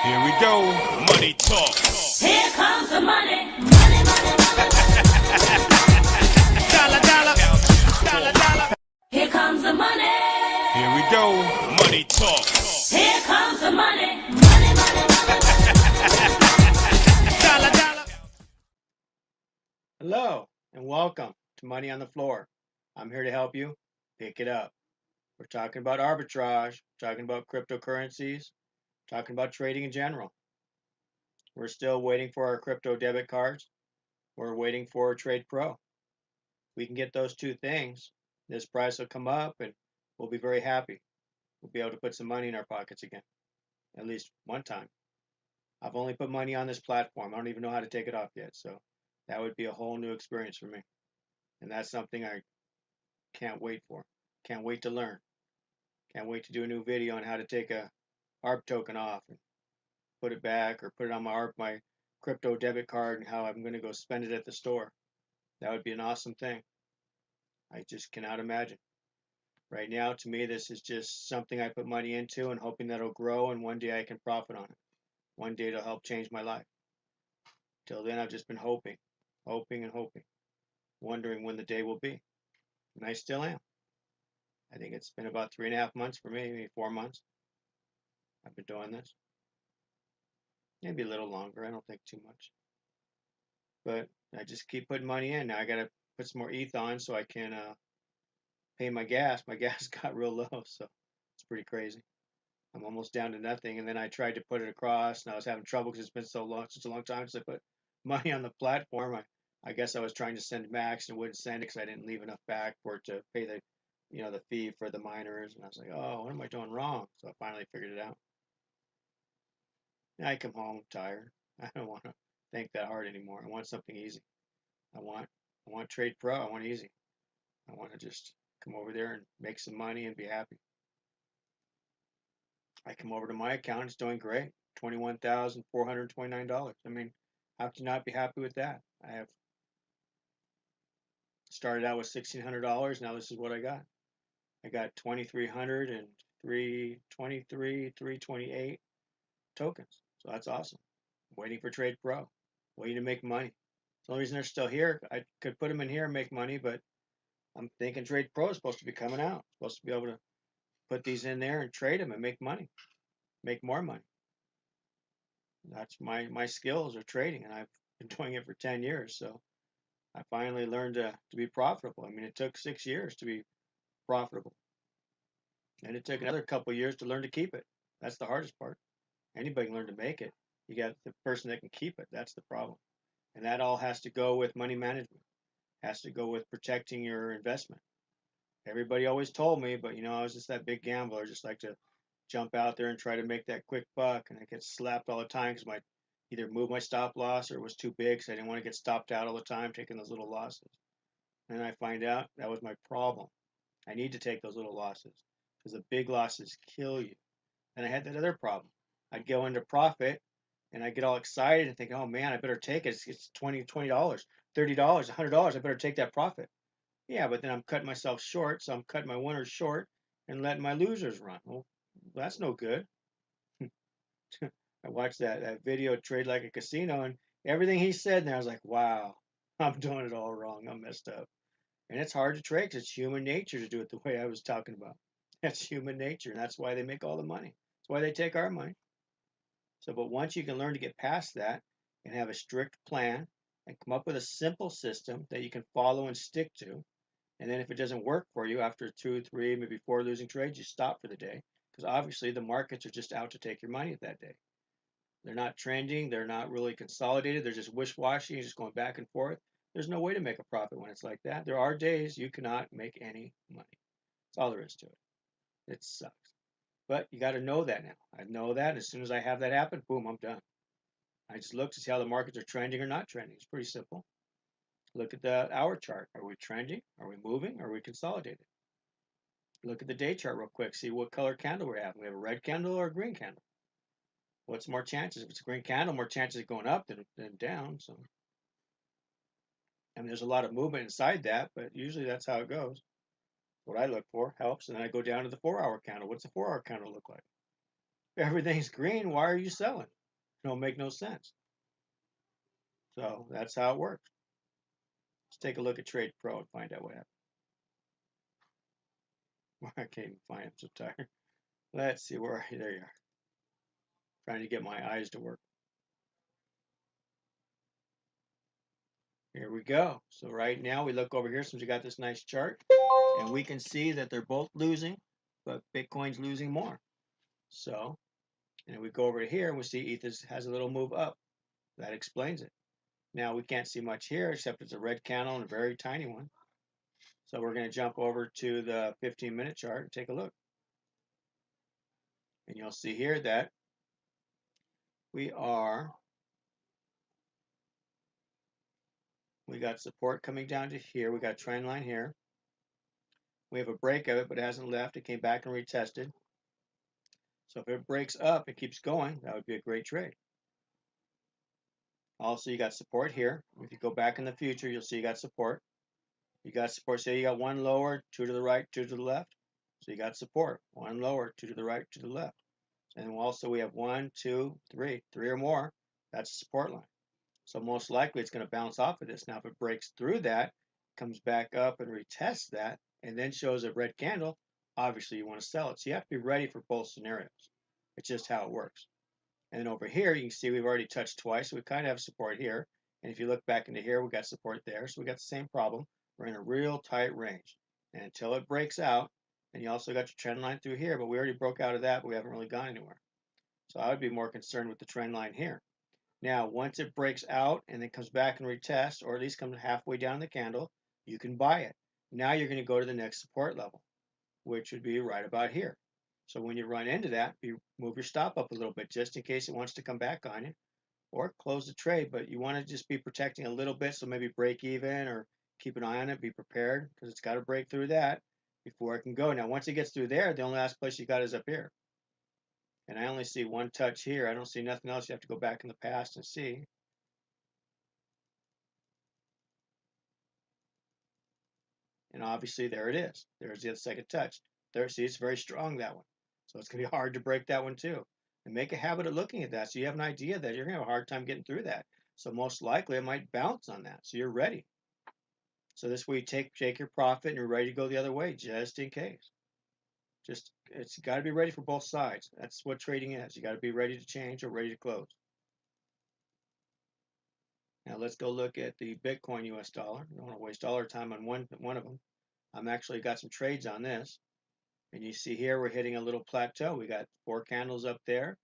Here we go. Money talk. Here comes the money. Money, money, money. Dollar, dollar. Dollar, dollar. Here comes the money. Here we go. Money talk. Here comes the money. Money, money, money. Dollar, dollar. Hello and welcome to Money on the Floor. I'm here to help you pick it up. We're talking about arbitrage, talking about cryptocurrencies, talking about trading in general. We're still waiting for our crypto debit cards. We're waiting for Trade Pro. We can get those two things. This price will come up and we'll be very happy. We'll be able to put some money in our pockets again, at least one time. I've only put money on this platform. I don't even know how to take it off yet. So that would be a whole new experience for me. And that's something I can't wait for. Can't wait to learn. Can't wait to do a new video on how to take a ARP token off and put it back or put it on my crypto debit card and how I'm going to go spend it at the store. That would be an awesome thing. I just cannot imagine. Right now, to me, this is just something I put money into and hoping that it'll grow and one day I can profit on it. One day it'll help change my life. Till then, I've just been hoping, hoping and hoping, wondering when the day will be. And I still am. I think it's been about 3.5 months for me, maybe 4 months. I've been doing this. Maybe a little longer. I don't think too much. But I just keep putting money in. Now I got to put some more ETH on so I can pay my gas. My gas got real low, so it's pretty crazy. I'm almost down to nothing. And then I tried to put it across, and I was having trouble because it's been so long, such a long time since I put money on the platform. I guess I was trying to send max and wouldn't send it because I didn't leave enough back for it to pay the the fee for the miners. And I was like, oh, what am I doing wrong? So I finally figured it out. And I come home tired. I don't want to think that hard anymore. I want something easy. I want Trade Pro. I want easy. I want to just come over there and make some money and be happy. I come over to my account, it's doing great. $21,429. I mean, how can you not be happy with that? I have started out with $1,600. Now this is what I got. I got 2,300 and 328 tokens. So that's awesome. I'm waiting for Trade Pro. Waiting to make money. The only reason they're still here, I could put them in here and make money, but I'm thinking Trade Pro is supposed to be coming out. Supposed to be able to put these in there and trade them and make money, make more money. That's my skills are trading, and I've been doing it for 10 years. So I finally learned to be profitable. I mean, it took 6 years to be profitable, and it took another couple of years to learn to keep it. That's the hardest part. Anybody can learn to make it. You got the person that can keep it. That's the problem, and that all has to go with money management. Has to go with protecting your investment. Everybody always told me, but I was just that big gambler. I just like to jump out there and try to make that quick buck, and I get slapped all the time because my either move my stop loss or it was too big, so I didn't want to get stopped out all the time taking those little losses. And I find out that was my problem. I need to take those little losses because the big losses kill you. And I had that other problem. I'd go into profit and I'd get all excited and think, oh man, I better take it. It's $20, $30, $100. I better take that profit. Yeah, but then I'm cutting myself short, so I'm cutting my winners short and letting my losers run. Well, that's no good. I watched that video, Trade Like a Casino, and everything he said, and I was like, wow, I'm doing it all wrong. I'm messed up. And it's hard to trade because it's human nature to do it the way I was talking about. That's human nature, and that's why they make all the money. That's why they take our money. So, but once you can learn to get past that and have a strict plan and come up with a simple system that you can follow and stick to, and then if it doesn't work for you after 2, 3, maybe 4 losing trades, you stop for the day because obviously the markets are just out to take your money that day. They're not trending. They're not really consolidated. They're just wish-washy, just going back and forth. There's no way to make a profit when it's like that. There are days you cannot make any money. That's all there is to it. It sucks. But you got to know that now. I know that. As soon as I have that happen, boom, I'm done. I just look to see how the markets are trending or not trending. It's pretty simple. Look at the hour chart. Are we trending? Are we moving? Are we consolidated? Look at the day chart real quick. See what color candle we have. We have a red candle or a green candle. What's more chances? If it's a green candle, more chances of going up than down. So, I mean, there's a lot of movement inside that, but usually that's how it goes. What I look for helps, and then I go down to the 4-hour candle. What's the 4-hour candle look like? everything's green, why are you selling? It don't make no sense. So that's how it works. Let's take a look at Trade Pro and find out what happened. I can't even find it. I'm so tired. Let's see, where are you? There you are. Trying to get my eyes to work. Here we go. So right now we look over here since we got this nice chart, and we can see that they're both losing, but Bitcoin's losing more. So, and we go over here and we see ETH has a little move up. That explains it. Now we can't see much here except it's a red candle and a very tiny one. So we're going to jump over to the 15-minute chart and take a look. And you'll see here that we got support coming down to here. We got a trend line here. We have a break of it, but it hasn't left. It came back and retested. So if it breaks up, it keeps going, that would be a great trade. Also, you got support here. If you go back in the future, you'll see you got support. You got support. Say you got one lower, two to the right, two to the left. So you got support. One lower, two to the right, two to the left. And also we have 1, 2, 3 or more. That's a support line. So most likely it's going to bounce off of this. Now if it breaks through that, comes back up and retests that, and then shows a red candle, obviously you want to sell it. So you have to be ready for both scenarios. It's just how it works. And then over here, you can see we've already touched twice. So we kind of have support here. And if you look back into here, we got support there. So we got the same problem. We're in a real tight range. And until it breaks out, and you also got your trend line through here, but we already broke out of that, but we haven't really gone anywhere. So I would be more concerned with the trend line here. Now, once it breaks out and then comes back and retests, or at least comes halfway down the candle, you can buy it. Now you're going to go to the next support level, which would be right about here. So when you run into that, you move your stop up a little bit just in case it wants to come back on you, or close the trade. But you want to just be protecting a little bit, so maybe break even or keep an eye on it, be prepared, because it's got to break through that before it can go. Now, once it gets through there, the only last place you got is up here. And I only see one touch here. I don't see nothing else. You have to go back in the past and see. And obviously there it is. There's the second touch. There, see, it's very strong, that one. So it's going to be hard to break that one too. And make a habit of looking at that so you have an idea that you're going to have a hard time getting through that. So most likely it might bounce on that. So you're ready. So this way you take your profit and you're ready to go the other way just in case. Just, it's got to be ready for both sides. That's what trading is. You got to be ready to change or ready to close. Now let's go look at the Bitcoin US dollar. I don't want to waste all our time on one of them. I'm actually got some trades on this. And you see here we're hitting a little plateau. We got 4 candles up there.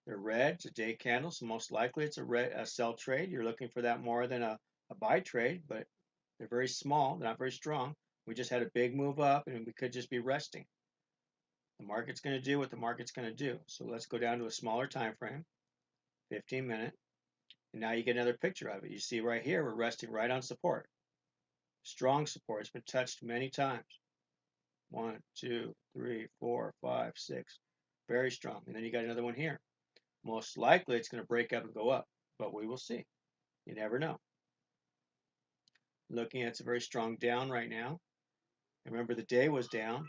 They're red. It's a day candle, so most likely it's a sell trade. You're looking for that more than a buy trade, but they're very small. They're not very strong. We just had a big move up, and we could just be resting. The market's going to do what the market's going to do. So let's go down to a smaller time frame, 15-minute. And now you get another picture of it. You see right here, we're resting right on support. Strong support. It's been touched many times. 1, 2, 3, 4, 5, 6. Very strong. And then you got another one here. Most likely it's going to break up and go up, but we will see. You never know. Looking at it's a very strong down right now. And remember the day was down.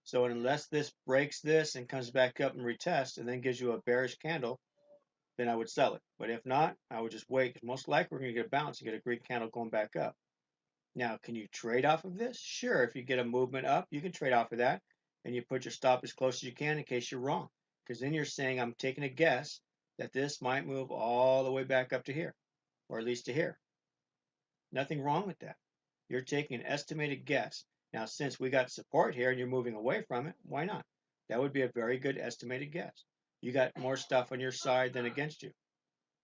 So unless this breaks this and comes back up and retests and then gives you a bearish candle, then I would sell it. But if not, I would just wait, because most likely we're going to get a bounce and get a green candle going back up. Now, can you trade off of this? Sure, if you get a movement up, you can trade off of that, and you put your stop as close as you can in case you're wrong. Because then you're saying, I'm taking a guess that this might move all the way back up to here, or at least to here. Nothing wrong with that. You're taking an estimated guess. Now, since we got support here and you're moving away from it, why not? That would be a very good estimated guess. You got more stuff on your side than against you.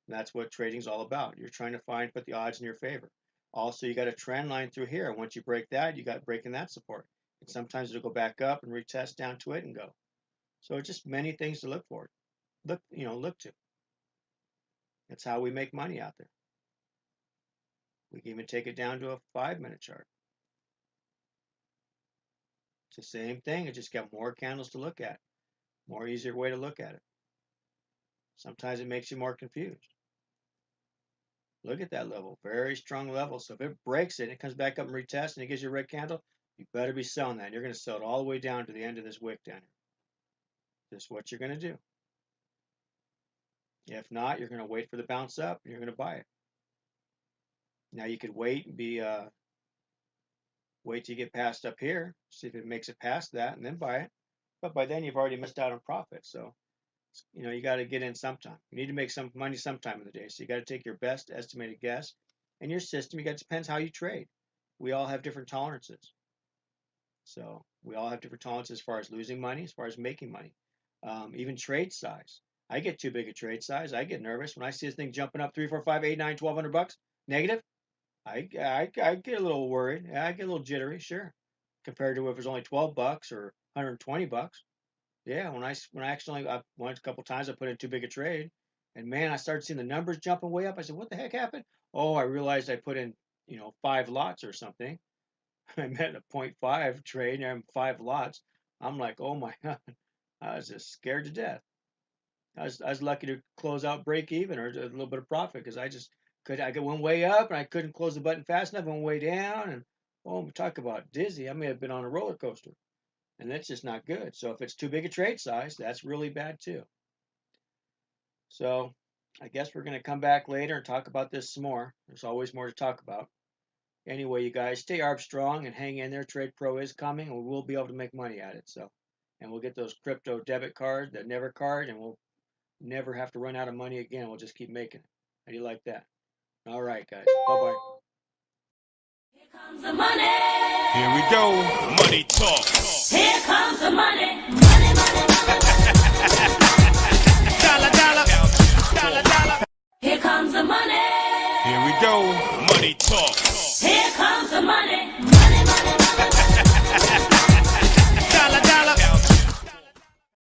And that's what trading's all about. You're trying to put the odds in your favor. Also, you got a trend line through here. Once you break that, you got breaking that support. And sometimes it'll go back up and retest down to it and go. So just many things to look for. Look to. That's how we make money out there. We can even take it down to a 5-minute chart. It's the same thing. It just got more candles to look at. More easier way to look at it. Sometimes it makes you more confused. Look at that level. Very strong level. So if it breaks it, it comes back up and retests, and it gives you a red candle, you better be selling that. You're going to sell it all the way down to the end of this wick down here. This is what you're going to do. If not, you're going to wait for the bounce up and you're going to buy it. Now you could wait and wait till you get past up here, see if it makes it past that, and then buy it. But by then you've already missed out on profit. So, you got to get in sometime. You need to make some money sometime in the day. So you got to take your best estimated guess. And your system, depends how you trade. We all have different tolerances. So we all have different tolerances as far as losing money, as far as making money. Even trade size. I get too big a trade size. I get nervous when I see this thing jumping up 3, 4, 5, 8, 9, 1,200 bucks negative. I get a little worried. Yeah, I get a little jittery, sure. Compared to if it was only 12 bucks or 120 bucks. Yeah, when I went a couple times, I put in too big a trade, and man, I started seeing the numbers jumping way up. I said, "What the heck happened?" Oh, I realized I put in 5 lots or something. I met a 0.5 trade and 5 lots. I'm like, oh my god, I was just scared to death. I was lucky to close out break even or a little bit of profit because I went way up and I couldn't close the button fast enough. Went way down and talk about dizzy. I may have been on a roller coaster, and that's just not good. So if it's too big a trade size, that's really bad too. So I guess we're going to come back later and talk about this some more. There's always more to talk about. Anyway, you guys stay arb strong and hang in there. Trade Pro is coming, and we will be able to make money at it. So, and we'll get those crypto debit cards, that Never card, and we'll never have to run out of money again. We'll just keep making it. How do you like that? All right, guys. Bye-bye. Here comes the money. Here we go. Money talk. Here comes the money.